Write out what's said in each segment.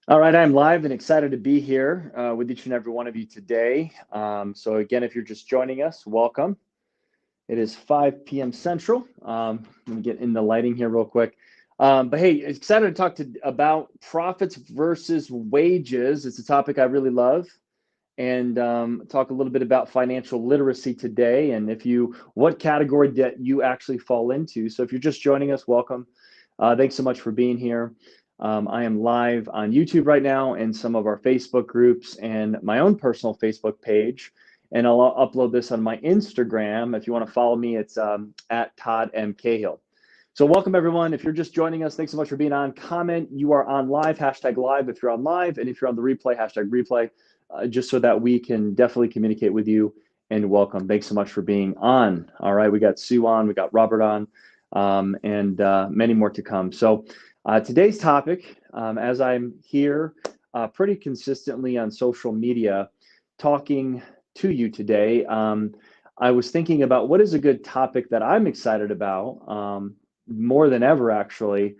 All right, I'm live and excited to be here with each and every one of you today. So again, if you're just joining us, welcome. It is 5 p.m. Central. Let me get in the lighting here real quick. But hey, excited to talk about profits versus wages. It's a topic I really love, and talk a little bit about financial literacy today, and what category that you actually fall into. So if you're just joining us, welcome. Thanks so much for being here. I am live on YouTube right now and some of our Facebook groups and my own personal Facebook page. And I'll upload this on my Instagram. If you want to follow me, it's at Todd M. Cahill. So welcome everyone. If you're just joining us, thanks so much for being on. Comment, you are on live, hashtag live if you're on live, and if you're on the replay, hashtag replay, just so that we can definitely communicate with you, and welcome. Thanks so much for being on. All right, we got Sue on, we got Robert on, and many more to come. So today's topic, as I'm here pretty consistently on social media talking to you today, I was thinking about what is a good topic that I'm excited about, more than ever actually,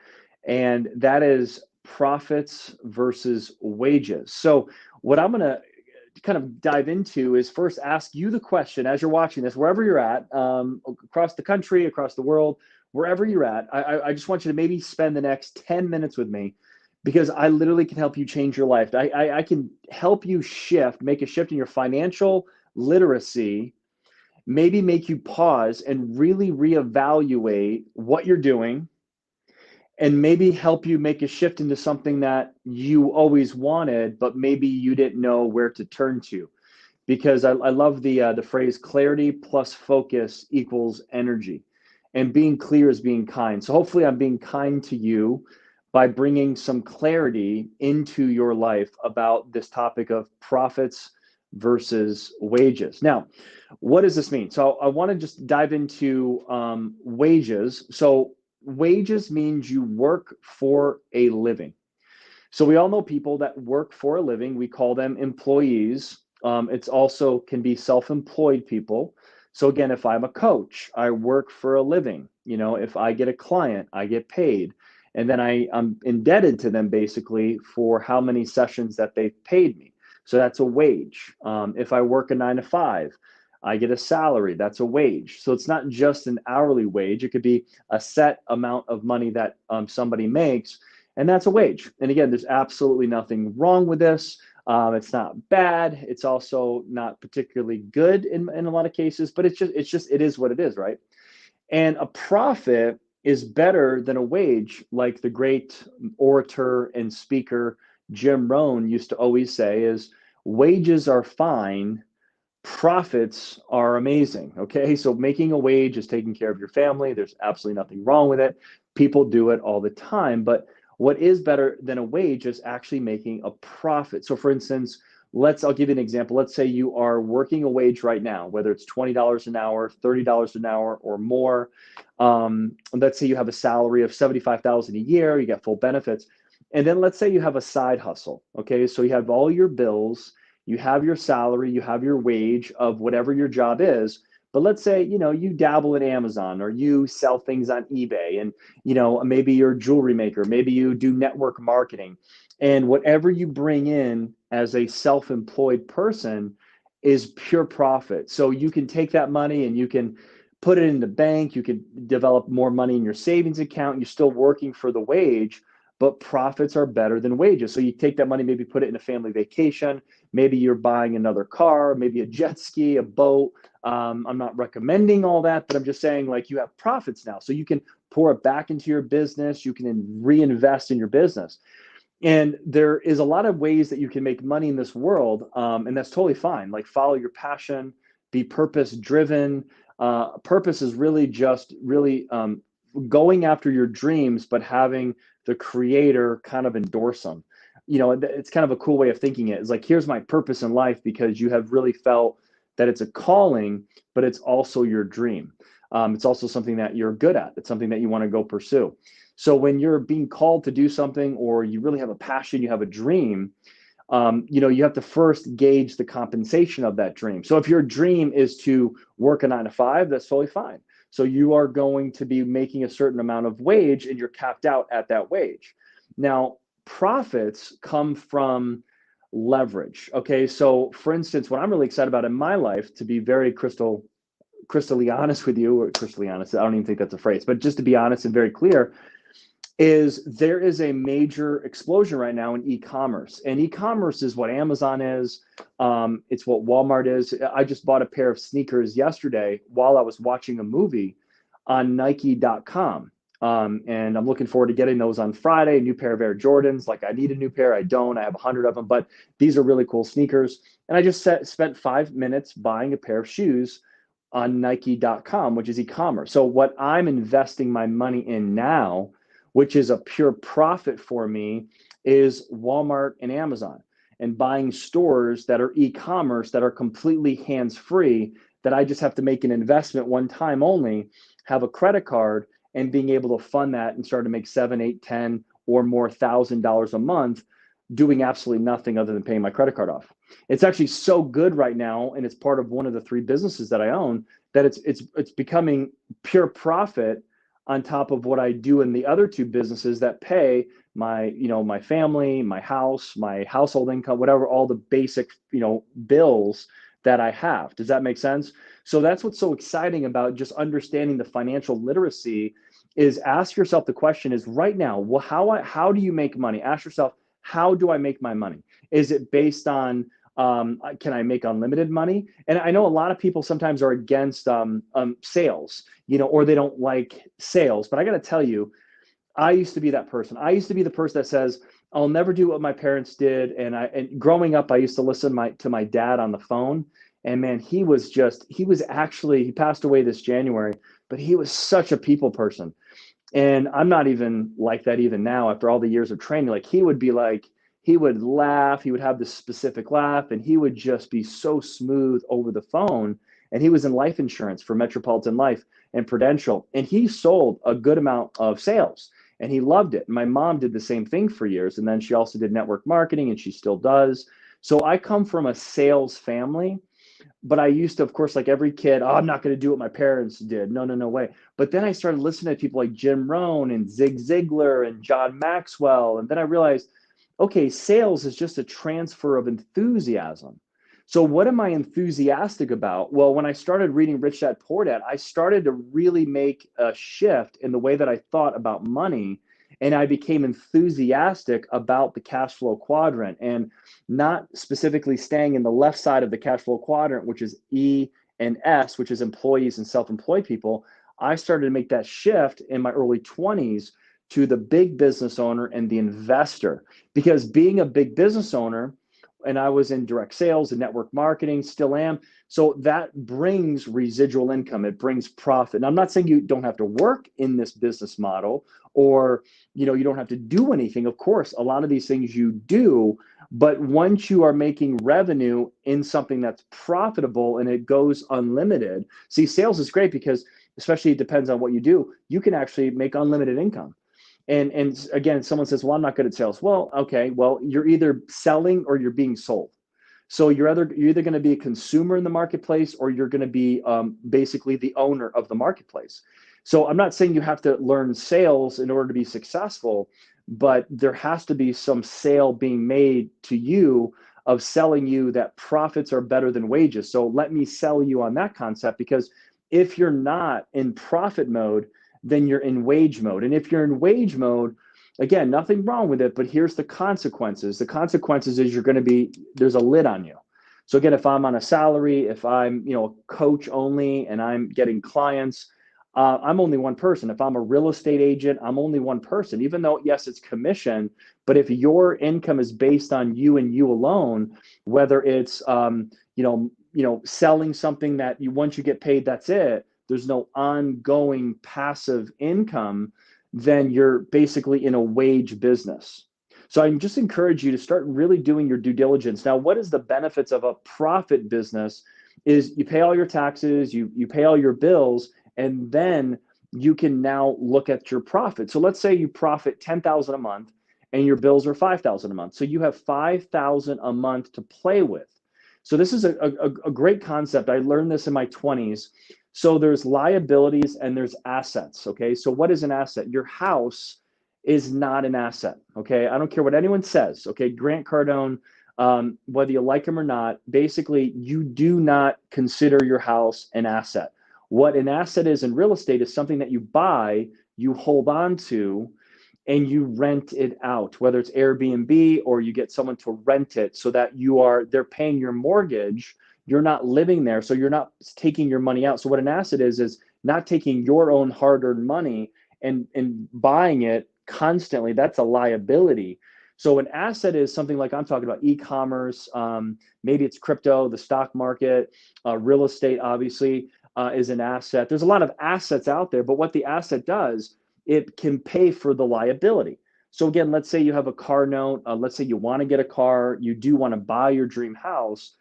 and that is profits versus wages. So what I'm going to kind of dive into is first ask you the question as you're watching this, wherever you're at, across the country, across the world, wherever you're at. I just want you to maybe spend the next 10 minutes with me, because I literally can help you change your life. I can help you make a shift in your financial literacy, maybe make you pause and really reevaluate what you're doing, and maybe help you make a shift into something that you always wanted, but maybe you didn't know where to turn to. Because I love the phrase clarity plus focus equals energy, and being clear is being kind. So hopefully I'm being kind to you by bringing some clarity into your life about this topic of profits versus wages. Now, what does this mean? So I want to just dive into wages. So wages means you work for a living. So we all know people that work for a living. We call them employees. It's also can be self-employed people. So again, if I'm a coach, I work for a living. If I get a client, I get paid. And then I'm indebted to them basically for how many sessions that they've paid me. So that's a wage. If I work a 9 to 5, I get a salary. That's a wage. So it's not just an hourly wage. It could be a set amount of money that somebody makes, and that's a wage. And again, there's absolutely nothing wrong with this. It's not bad. It's also not particularly good in a lot of cases, but it is what it is, right? And a profit is better than a wage, like the great orator and speaker Jim Rohn used to always say, is wages are fine, profits are amazing. Okay, so making a wage is taking care of your family. There's absolutely nothing wrong with it. People do it all the time. But what is better than a wage is actually making a profit. So for instance, I'll give you an example. Let's say you are working a wage right now, whether it's $20 an hour, $30 an hour, or more. Let's say you have a salary of $75,000 a year, you get full benefits. And then let's say you have a side hustle. Okay, so you have all your bills, you have your salary, you have your wage of whatever your job is. But let's say, you dabble in Amazon, or you sell things on eBay, and, maybe you're a jewelry maker, maybe you do network marketing, and whatever you bring in as a self-employed person is pure profit. So you can take that money and you can put it in the bank, you can develop more money in your savings account. You're still working for the wage, but profits are better than wages. So you take that money, maybe put it in a family vacation. Maybe you're buying another car, maybe a jet ski, a boat. I'm not recommending all that, but I'm just saying, like, you have profits now. So you can pour it back into your business. You can reinvest in your business. And there is a lot of ways that you can make money in this world. And that's totally fine. Like, follow your passion, be purpose driven. Purpose is really just really going after your dreams, but having the creator kind of endorse them. It's kind of a cool way of thinking it. It's like, here's my purpose in life, because you have really felt that it's a calling, but it's also your dream. It's also something that you're good at. It's something that you want to go pursue. So when you're being called to do something, or you really have a passion, you have a dream, you have to first gauge the compensation of that dream. So if your dream is to work a 9 to 5, that's totally fine. So you are going to be making a certain amount of wage, and you're capped out at that wage. Now, profits come from leverage. Okay, so for instance, what I'm really excited about in my life, to be very crystally honest with you, or crystally honest, I don't even think that's a phrase, but just to be honest and very clear, is there is a major explosion right now in e-commerce, and e-commerce is what Amazon is. It's what Walmart is. I just bought a pair of sneakers yesterday while I was watching a movie on Nike.com. And I'm looking forward to getting those on Friday. A new pair of Air Jordans. Like, I need a new pair. I don't. I have 100 of them, but these are really cool sneakers. And I just spent 5 minutes buying a pair of shoes on Nike.com, which is e-commerce. So what I'm investing my money in now, which is a pure profit for me, is Walmart and Amazon, and buying stores that are e-commerce that are completely hands-free, that I just have to make an investment one time only, have a credit card, and being able to fund that and start to make 7, 8, 10 or more $1,000 a month doing absolutely nothing other than paying my credit card off. It's actually so good right now, and it's part of one of the 3 businesses that I own, that it's becoming pure profit on top of what I do in the other 2 businesses that pay my, my family, my house, my household income, whatever, all the basic, bills that I have. Does that make sense? So that's what's so exciting about just understanding the financial literacy, is ask yourself the question is right now, well, how do you make money? Ask yourself, how do I make my money? Is it based on, can I make unlimited money? And I know a lot of people sometimes are against sales, or they don't like sales. But I got to tell you, I used to be that person. I used to be the person that says, I'll never do what my parents did. And growing up, I used to listen to my dad on the phone. And man, he passed away this January, but he was such a people person. And I'm not even like that even now after all the years of training. Like, he would laugh, he would have this specific laugh, and he would just be so smooth over the phone. And he was in life insurance for Metropolitan Life and Prudential, and he sold a good amount of sales, and he loved it. My mom did the same thing for years, and then she also did network marketing, and she still does. So I come from a sales family. But I used to, of course, like every kid, I'm not going to do what my parents did. No way. But then I started listening to people like Jim Rohn and Zig Ziglar and John Maxwell. And then I realized, okay, sales is just a transfer of enthusiasm. So what am I enthusiastic about? Well, when I started reading Rich Dad Poor Dad, I started to really make a shift in the way that I thought about money. And I became enthusiastic about the cash flow quadrant, and not specifically staying in the left side of the cash flow quadrant, which is E and S, which is employees and self-employed people. I started to make that shift in my early 20s to the big business owner and the investor, because being a big business owner, and I was in direct sales and network marketing, still am. So that brings residual income. It brings profit. And I'm not saying you don't have to work in this business model, or, you don't have to do anything. Of course, a lot of these things you do, but once you are making revenue in something that's profitable and it goes unlimited, see, sales is great because, especially, it depends on what you do, you can actually make unlimited income. And again, someone says, well, I'm not good at sales. Well, okay, well, you're either selling or you're being sold. So you're either going to be a consumer in the marketplace, or you're going to be basically the owner of the marketplace. So I'm not saying you have to learn sales in order to be successful, but there has to be some sale being made to you of selling you that profits are better than wages. So let me sell you on that concept, because if you're not in profit mode, then you're in wage mode. And if you're in wage mode, again, nothing wrong with it, but here's the consequences. The consequences is there's a lid on you. So again, if I'm on a salary, if I'm, a coach only and I'm getting clients, I'm only one person. If I'm a real estate agent, I'm only one person, even though, yes, it's commission. But if your income is based on you and you alone, whether it's, selling something that once you get paid, that's it, there's no ongoing passive income, then you're basically in a wage business. So I just encourage you to start really doing your due diligence. Now, what is the benefits of a profit business is you pay all your taxes, you pay all your bills, and then you can now look at your profit. So let's say you profit $10,000 a month and your bills are $5,000 a month. So you have $5,000 a month to play with. So this is a great concept. I learned this in my 20s. So there's liabilities and there's assets. Okay. So what is an asset? Your house is not an asset. Okay. I don't care what anyone says. Okay. Grant Cardone, whether you like him or not, basically, you do not consider your house an asset. What an asset is in real estate is something that you buy, you hold on to, and you rent it out, whether it's Airbnb or you get someone to rent it so that they're paying your mortgage. You're not living there. So you're not taking your money out. So what an asset is not taking your own hard-earned money and buying it constantly. That's a liability. So an asset is something like I'm talking about e-commerce, maybe it's crypto, the stock market, real estate, obviously, is an asset. There's a lot of assets out there, but what the asset does, it can pay for the liability. So again, let's say you have a car note. Let's say you want to get a car. You do want to buy your dream house.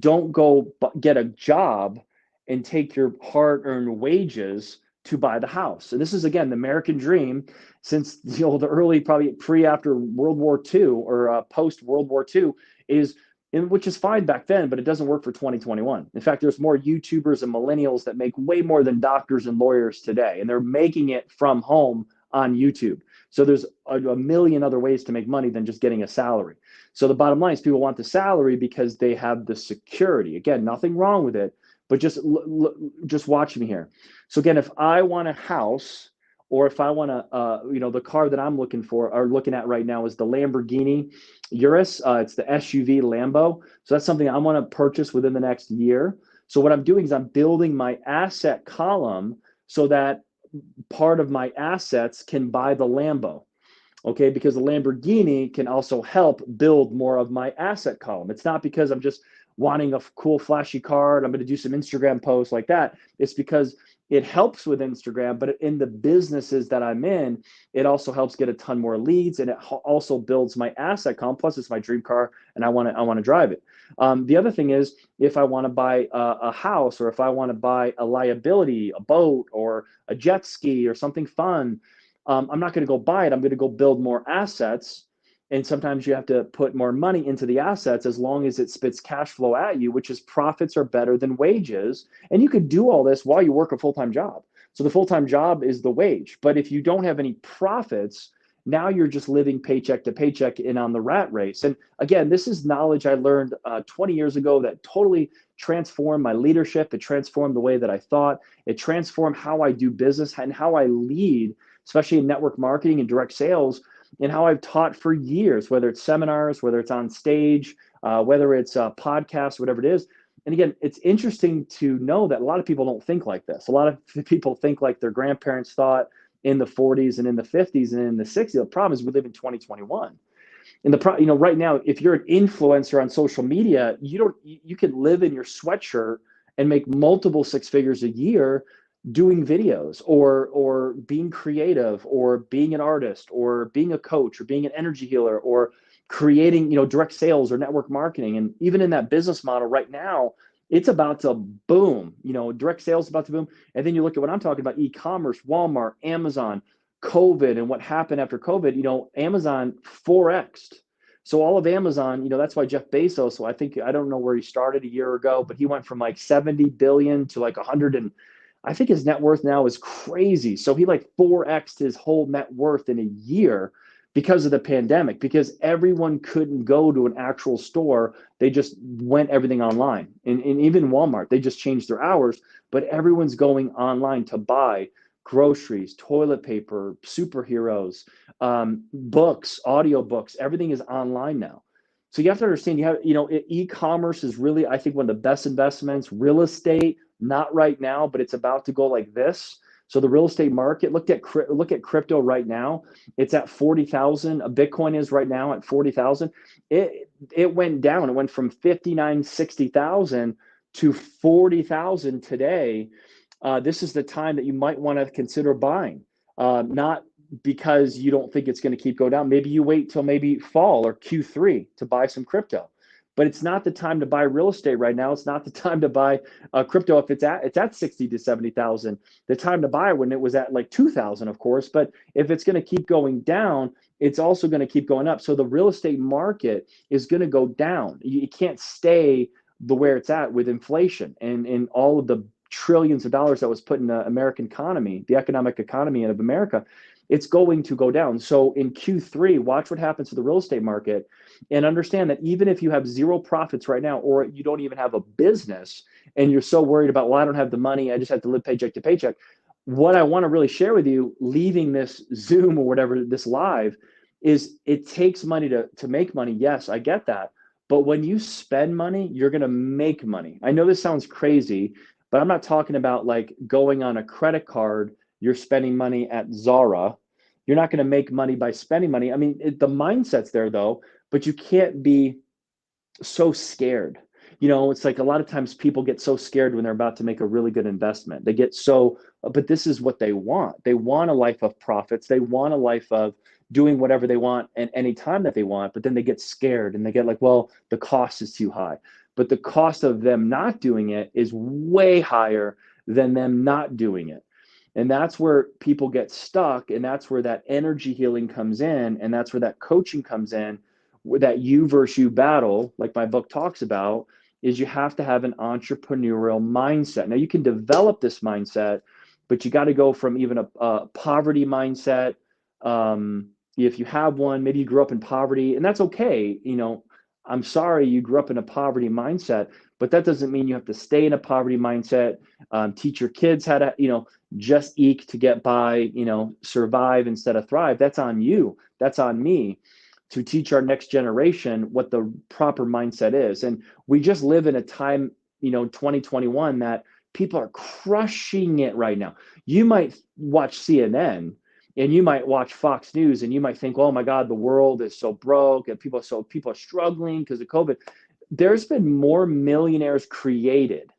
Don't go get a job and take your hard-earned wages to buy the house. And this is, again, the American dream since the early, probably after World War II or post World War II, which is fine back then, but it doesn't work for 2021. In fact, there's more YouTubers and millennials that make way more than doctors and lawyers today, and they're making it from home on YouTube. So there's a million other ways to make money than just getting a salary. So the bottom line is people want the salary because they have the security. Again, nothing wrong with it, but just watch me here. So again, if I want a house, or if I want to, the car that I'm looking at right now is the Lamborghini Urus. It's the SUV Lambo. So that's something I want to purchase within the next year. So what I'm doing is I'm building my asset column so that part of my assets can buy the Lambo. Okay, because the Lamborghini can also help build more of my asset column. It's not because I'm just wanting a cool, flashy car and I'm going to do some Instagram posts like that. It's because it helps with Instagram, but in the businesses that I'm in, it also helps get a ton more leads, and it also builds my asset column. Plus, it's my dream car, and I want to drive it. The other thing is, if I want to buy a house, or if I want to buy a liability, a boat, or a jet ski, or something fun, I'm not going to go buy it. I'm going to go build more assets. And sometimes you have to put more money into the assets as long as it spits cash flow at you, which is profits are better than wages. And you could do all this while you work a full-time job. So the full-time job is the wage. But if you don't have any profits, now you're just living paycheck to paycheck and on the rat race. And again, this is knowledge I learned 20 years ago that totally transformed my leadership. It transformed the way that I thought. It transformed how I do business and how I lead, especially in network marketing and direct sales, and how I've taught for years, whether it's seminars, whether it's on stage, whether it's podcasts, whatever it is. And again, it's interesting to know that a lot of people don't think like this. A lot of people think like their grandparents thought in the 40s and in the 50s and in the 60s. The problem is we live in 2021. And right now, if you're an influencer on social media, you can live in your sweatshirt and make multiple six figures a year doing videos or being creative or being an artist or being a coach or being an energy healer or creating, direct sales or network marketing. And even in that business model right now, it's about to boom, direct sales is about to boom. And then you look at what I'm talking about, e-commerce, Walmart, Amazon, COVID, and what happened after COVID, Amazon 4x'd. So all of Amazon, that's why Jeff Bezos, so I don't know where he started a year ago, but he went from like 70 billion to like 100 and I think his net worth now is crazy. So he like 4x'd his whole net worth in a year because of the pandemic, because everyone couldn't go to an actual store. They just went everything online. And even Walmart, they just changed their hours, but everyone's going online to buy groceries, toilet paper, superheroes, books, audio books, everything is online now. So you have to understand, e-commerce is really, I think, one of the best investments. Real estate, not right now, but it's about to go like this. So the real estate market, look at crypto right now. It's at 40,000. A Bitcoin is right now at 40,000. It went down. It went from 59, 60,000 to 40,000 today. This is the time that you might want to consider buying. Not because you don't think it's going to keep going down. Maybe you wait till maybe fall or Q3 to buy some crypto. But it's not the time to buy real estate right now. It's not the time to buy crypto if it's at 60 to 70,000. The time to buy when it was at like 2,000, of course. But if it's going to keep going down, it's also going to keep going up. So the real estate market is going to go down. You can't stay where it's at with inflation and all of the trillions of dollars that was put in the American economy, the economic economy of America. it's going to go down. So in Q3, watch what happens to the real estate market and understand that even if you have zero profits right now, or you don't even have a business and you're so worried about, well, I don't have the money, I just have to live paycheck to paycheck. What I want to really share with you, leaving this Zoom or whatever, this live, is it takes money to make money. Yes, I get that. But when you spend money, you're going to make money. I know this sounds crazy, but I'm not talking about like going on a credit card, you're spending money at Zara. You're not going to make money by spending money. I mean, the mindset's there though, but you can't be so scared. It's like a lot of times people get so scared when they're about to make a really good investment. They get so, but this is what they want. They want a life of profits. They want a life of doing whatever they want and any time that they want, but then they get scared and they get like, well, the cost is too high. But the cost of them not doing it is way higher than them not doing it. And that's where people get stuck. And that's where that energy healing comes in. And that's where that coaching comes in, that you versus you battle, like my book talks about, is you have to have an entrepreneurial mindset. Now you can develop this mindset, but you got to go from even a poverty mindset. If you have one, maybe you grew up in poverty, and that's okay. I'm sorry you grew up in a poverty mindset, but that doesn't mean you have to stay in a poverty mindset. Teach your kids how to, just eke to get by, survive instead of thrive. That's on you. That's on me to teach our next generation what the proper mindset is. And we just live in a time, 2021, that people are crushing it right now. You might watch CNN and you might watch Fox News and you might think, oh my God, the world is so broke and people are struggling because of COVID. There's been more millionaires created,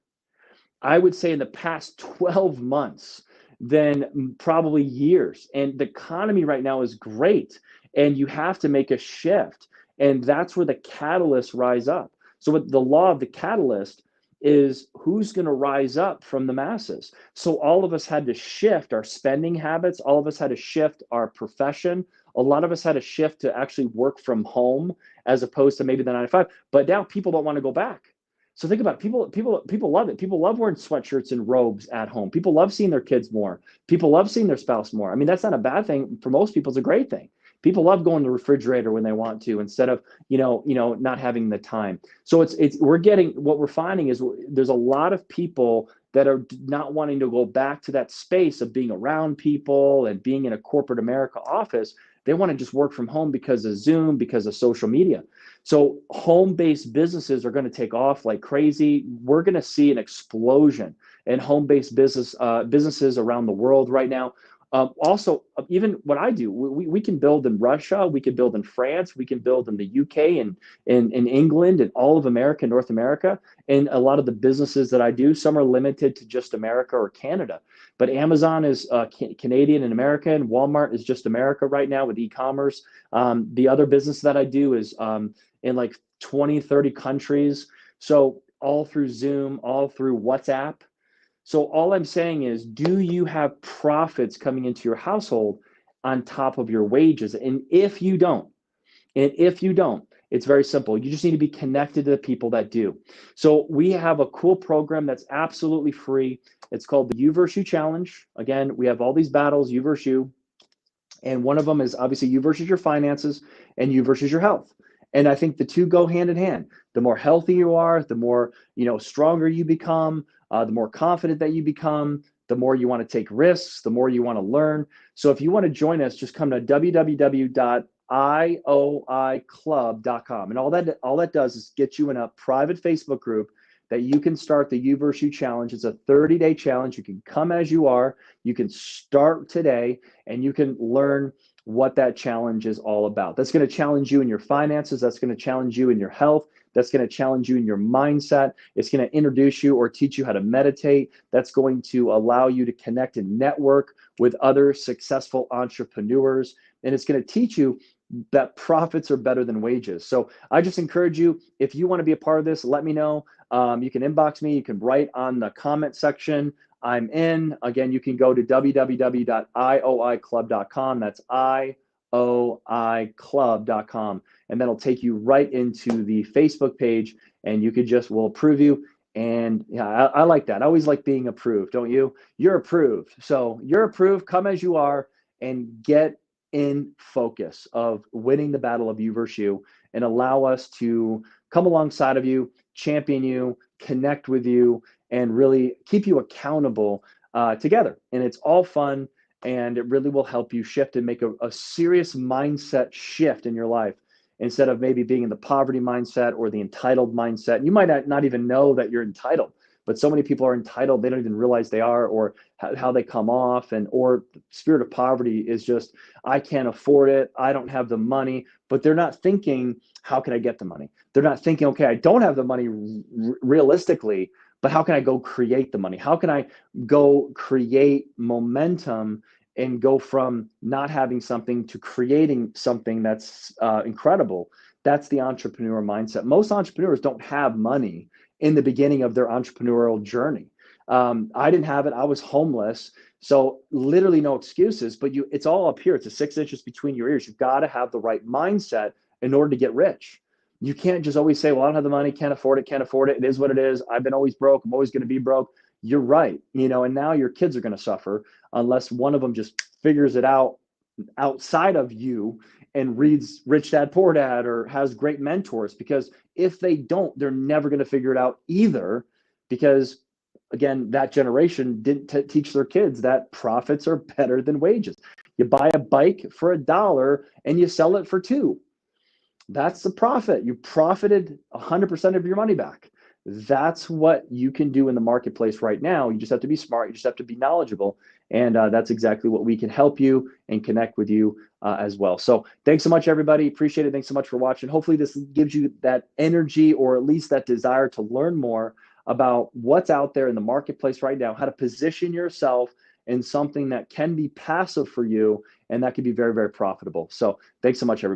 I would say, in the past 12 months than probably years. And the economy right now is great. And you have to make a shift. And that's where the catalysts rise up. So what the law of the catalyst is, who's going to rise up from the masses. So all of us had to shift our spending habits. All of us had to shift our profession. A lot of us had to shift to actually work from home as opposed to maybe the 9 to 5. But now people don't want to go back. So think about it. People love it. People love wearing sweatshirts and robes at home. People love seeing their kids more. People love seeing their spouse more. I mean, that's not a bad thing. For most people, it's a great thing. People love going to the refrigerator when they want to instead of, not having the time. So what we're finding is there's a lot of people that are not wanting to go back to that space of being around people and being in a corporate America office. They want to just work from home because of Zoom, because of social media. So home-based businesses are going to take off like crazy. We're going to see an explosion in home-based businesses around the world right now. Also, even what I do, we can build in Russia, we can build in France, we can build in the UK and in England and all of America, North America. And a lot of the businesses that I do, some are limited to just America or Canada. But Amazon is Canadian and American. Walmart is just America right now with e-commerce. The other business that I do is in like 20, 30 countries. So all through Zoom, all through WhatsApp. So all I'm saying is, do you have profits coming into your household on top of your wages? And if you don't, it's very simple. You just need to be connected to the people that do. So we have a cool program that's absolutely free. It's called the You versus You Challenge. Again, we have all these battles, you versus you. And one of them is obviously you versus your finances and you versus your health. And I think the two go hand in hand. The more healthy you are, the more, stronger you become, the more confident that you become, the more you want to take risks, the more you want to learn. So if you want to join us, just come to www.ioiclub.com. And all that does is get you in a private Facebook group that you can start the You versus You Challenge. It's a 30-day challenge. You can come as you are. You can start today, and you can learn what that challenge is all about. That's going to challenge you in your finances. That's going to challenge you in your health. That's going to challenge you in your mindset. It's going to introduce you or teach you how to meditate. That's going to allow you to connect and network with other successful entrepreneurs. And it's going to teach you that profits are better than wages. So I just encourage you, if you want to be a part of this, let me know. You can inbox me. You can write on the comment section. I'm in. Again, you can go to www.ioiclub.com. That's ioiclub.com. And that'll take you right into the Facebook page, and we'll approve you. And yeah, I like that. I always like being approved, don't you? You're approved. So you're approved. Come as you are. and get in focus of winning the battle of you versus you, and allow us to come alongside of you, champion you, connect with you, and really keep you accountable together. And it's all fun, and it really will help you shift and make a serious mindset shift in your life, instead of maybe being in the poverty mindset or the entitled mindset. You might not even know that you're entitled, but so many people are entitled, they don't even realize they are, or how they come off. And or the spirit of poverty is just, I can't afford it, I don't have the money. But they're not thinking, how can I get the money? They're not thinking, okay, I don't have the money realistically, but how can I go create the money? How can I go create momentum and go from not having something to creating something that's incredible? That's the entrepreneur mindset. Most entrepreneurs don't have money in the beginning of their entrepreneurial journey. I didn't have it. I was homeless. So literally no excuses, but it's all up here. It's a 6 inches between your ears. You've got to have the right mindset in order to get rich. You can't just always say, well, I don't have the money, can't afford it, can't afford it. It is what it is. I've been always broke. I'm always going to be broke. You're right. And now your kids are going to suffer unless one of them just figures it out outside of you and reads Rich Dad Poor Dad or has great mentors. Because if they don't, they're never going to figure it out either. Because again, that generation didn't teach their kids that profits are better than wages. You buy a bike for $1 and you sell it for $2. That's the profit. You profited 100% of your money back. That's what you can do in the marketplace right now. You just have to be smart. You just have to be knowledgeable. And that's exactly what we can help you and connect with you as well. So thanks so much, everybody. Appreciate it. Thanks so much for watching. Hopefully this gives you that energy, or at least that desire to learn more about what's out there in the marketplace right now, how to position yourself in something that can be passive for you, and that can be very, very profitable. So thanks so much, everybody.